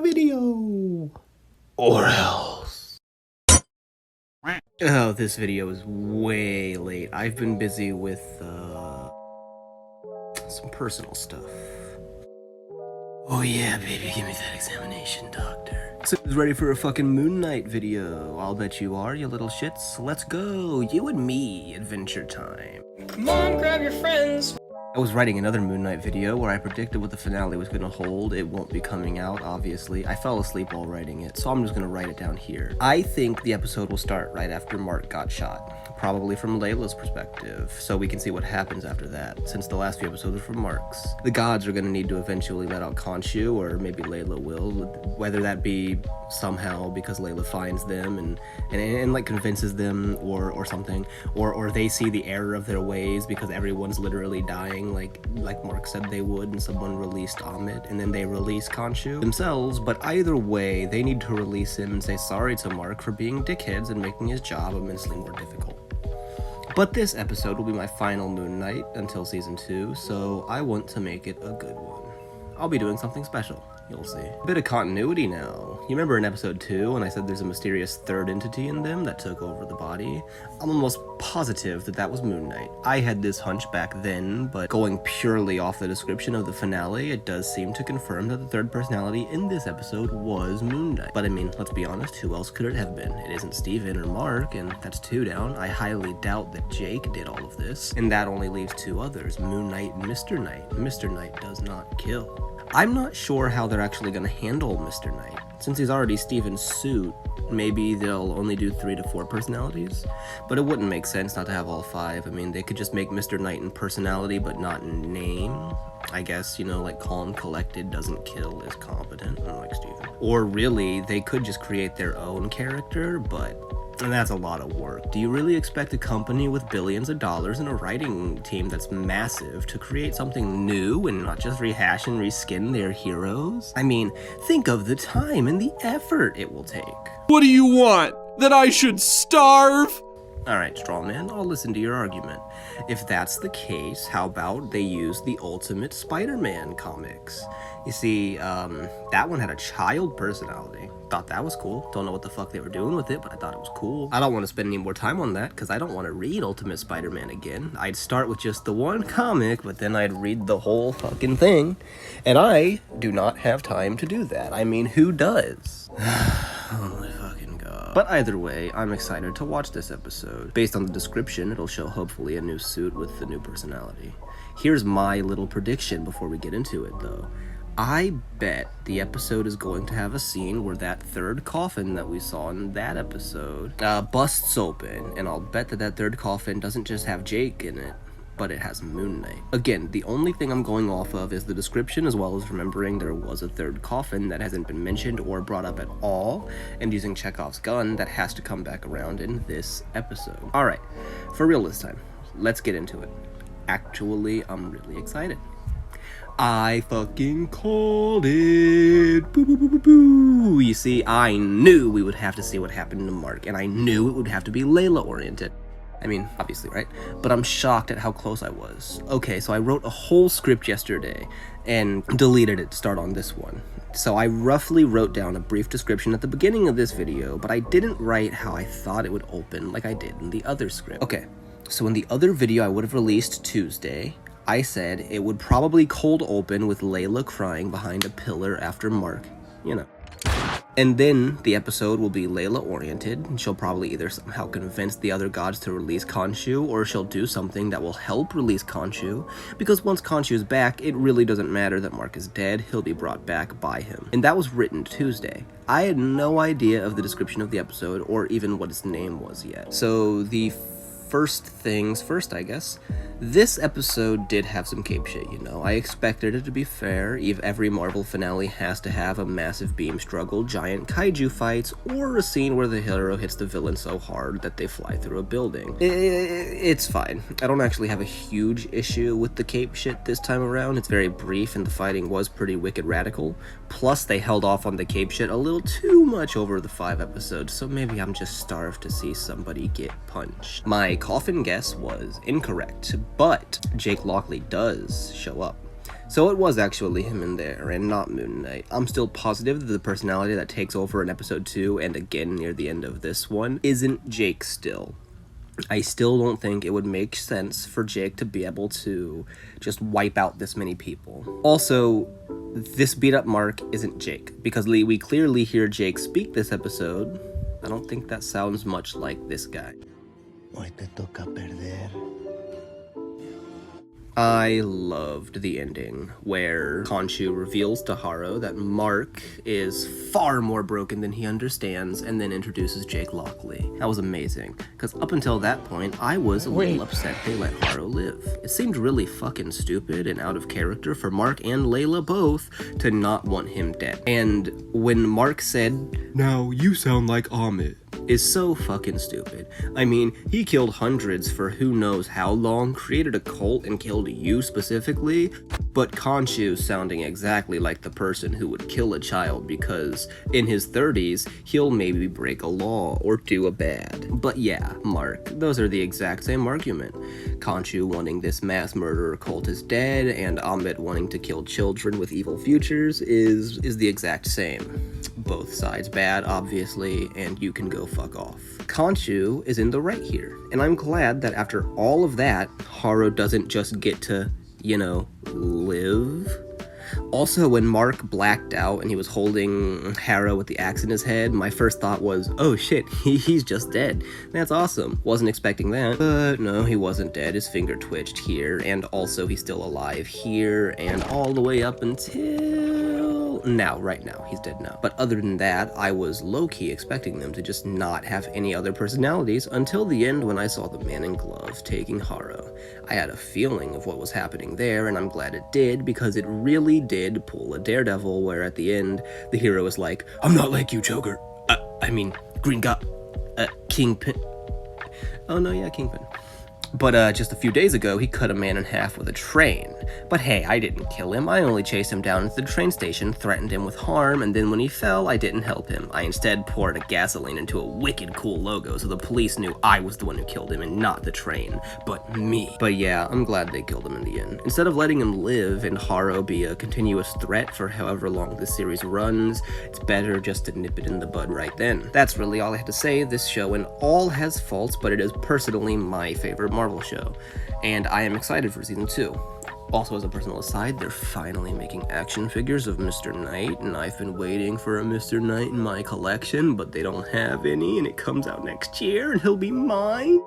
video. Or else. Oh, this video is way late. I've been busy with, some personal stuff. Oh yeah, baby, give me that examination, doctor. So who's ready for a fucking Moon Knight video? I'll bet you are, you little shits. Let's go, you and me, adventure time. Come on, grab your friends. I was writing another Moon Knight video where I predicted what the finale was going to hold. It won't be coming out, obviously. I fell asleep while writing it, so I'm just going to write it down here. I think the episode will start right after Mark got shot, probably from Layla's perspective, so we can see what happens after that, since the last few episodes are from Mark's. The gods are going to need to eventually let out Khonshu, or maybe Layla will, whether that be somehow because Layla finds them and like convinces them or something, or they see the error of their ways because everyone's literally dying like Mark said they would, and someone released Amit and then they release Khonshu themselves. But either way, they need to release him and say sorry to Mark for being dickheads and making his job immensely more difficult. But this episode will be my final Moon Knight until season 2, so I want to make it a good one. I'll be doing something special. You'll see. A bit of continuity now. You remember in episode 2 when I said there's a mysterious third entity in them that took over the body? I'm almost positive that was Moon Knight. I had this hunch back then, but going purely off the description of the finale, it does seem to confirm that the third personality in this episode was Moon Knight. But I mean, let's be honest, who else could it have been? It isn't Steven or Mark, and that's 2 down. I highly doubt that Jake did all of this, and that only leaves 2 others, Moon Knight and Mr. Knight. Mr. Knight does not kill. I'm not sure how they're actually going to handle Mr. Knight. Since he's already Steven's suit, maybe they'll only do 3 to 4 personalities? But it wouldn't make sense not to have all 5. I mean, they could just make Mr. Knight in personality but not in name. I guess, you know, like calm, collected, doesn't kill, is competent, unlike Steven. Or really, they could just create their own character, but... and that's a lot of work. Do you really expect a company with billions of dollars and a writing team that's massive to create something new and not just rehash and reskin their heroes? I mean, think of the time and the effort it will take. What do you want? That I should starve? Alright, Strawman, I'll listen to your argument. If that's the case, how about they use the Ultimate Spider-Man comics? You see, that one had a child personality. Thought that was cool. Don't know what the fuck they were doing with it, but I thought it was cool. I don't want to spend any more time on that, because I don't want to read Ultimate Spider-Man again. I'd start with just the one comic, but then I'd read the whole fucking thing. And I do not have time to do that. I mean, who does? Oh my fucking god. But either way, I'm excited to watch this episode. Based on the description, it'll show hopefully a new suit with the new personality. Here's my little prediction before we get into it, though. I bet the episode is going to have a scene where that third coffin that we saw in that episode busts open, and I'll bet that third coffin doesn't just have Jake in it, but it has Moon Knight. Again, the only thing I'm going off of is the description, as well as remembering there was a third coffin that hasn't been mentioned or brought up at all, and using Chekhov's gun that has to come back around in this episode. Alright, for real this time, let's get into it. Actually, I'm really excited. I fucking called it. Boo, boo, boo, boo, boo. You see, I knew we would have to see what happened to Mark, and I knew it would have to be Layla oriented. I mean, obviously, right? But I'm shocked at how close I was. Okay, so I wrote a whole script yesterday and deleted it to start on this one. So I roughly wrote down a brief description at the beginning of this video, but I didn't write how I thought it would open like I did in the other script. Okay, so in the other video I would have released Tuesday, I said it would probably cold open with Layla crying behind a pillar after Mark, you know. And then the episode will be Layla oriented, and she'll probably either somehow convince the other gods to release Khonshu, or she'll do something that will help release Khonshu, because once Khonshu's back, it really doesn't matter that Mark is dead, he'll be brought back by him. And that was written Tuesday. I had no idea of the description of the episode, or even what its name was yet. So the first things first, I guess. This episode did have some cape shit, you know. I expected it to be fair. Every Marvel finale has to have a massive beam struggle, giant kaiju fights, or a scene where the hero hits the villain so hard that they fly through a building. It's fine. I don't actually have a huge issue with the cape shit this time around. It's very brief and the fighting was pretty wicked radical. Plus, they held off on the cape shit a little too much over the 5 episodes, so maybe I'm just starved to see somebody get punched. My coffin guess was incorrect, but Jake Lockley does show up. So it was actually him in there, and not Moon Knight. I'm still positive that the personality that takes over in episode 2, and again near the end of this one, isn't Jake still. I still don't think it would make sense for Jake to be able to just wipe out this many people. Also, this beat up Mark isn't Jake, because we clearly hear Jake speak this episode. I don't think that sounds much like this guy. Hoy te toca perder. I loved the ending where Khonshu reveals to Harrow that Mark is far more broken than he understands and then introduces Jake Lockley. That was amazing, because up until that point, I was a little upset they let Harrow live. It seemed really fucking stupid and out of character for Mark and Layla both to not want him dead. And when Mark said, "Now you sound like Amit," is so fucking stupid. I mean, he killed hundreds for who knows how long, created a cult and killed you specifically, but Khonshu sounding exactly like the person who would kill a child because in his 30s, he'll maybe break a law or do a bad. But yeah, Mark, those are the exact same argument. Khonshu wanting this mass murderer cult is dead, and Amit wanting to kill children with evil futures is the exact same. Both sides bad, obviously, and you can go fuck off. Khonshu is in the right here, and I'm glad that after all of that, Harrow doesn't just get to, live. Also, when Mark blacked out and he was holding Harrow with the axe in his head, my first thought was, oh shit, he's just dead. That's awesome. Wasn't expecting that. But no, he wasn't dead. His finger twitched here, and also he's still alive here, and all the way up until now, right now. He's dead now. But other than that, I was low-key expecting them to just not have any other personalities until the end when I saw the man in glove taking Harrow. I had a feeling of what was happening there, and I'm glad it did, because it really did pull a Daredevil, where at the end, the hero is like, I'm not like you, Joker. Green God. Kingpin. Oh no, yeah, Kingpin. But just a few days ago, he cut a man in half with a train. But hey, I didn't kill him. I only chased him down to the train station, threatened him with harm, and then when he fell, I didn't help him. I instead poured a gasoline into a wicked cool logo so the police knew I was the one who killed him and not the train, but me. But yeah, I'm glad they killed him in the end. Instead of letting him live and Harrow be a continuous threat for however long this series runs, it's better just to nip it in the bud right then. That's really all I had to say. This show and all has faults, but it is personally my favorite Marvel show, and I am excited for season 2. Also, as a personal aside, they're finally making action figures of Mr. Knight, and I've been waiting for a Mr. Knight in my collection, but they don't have any, and it comes out next year, and he'll be mine.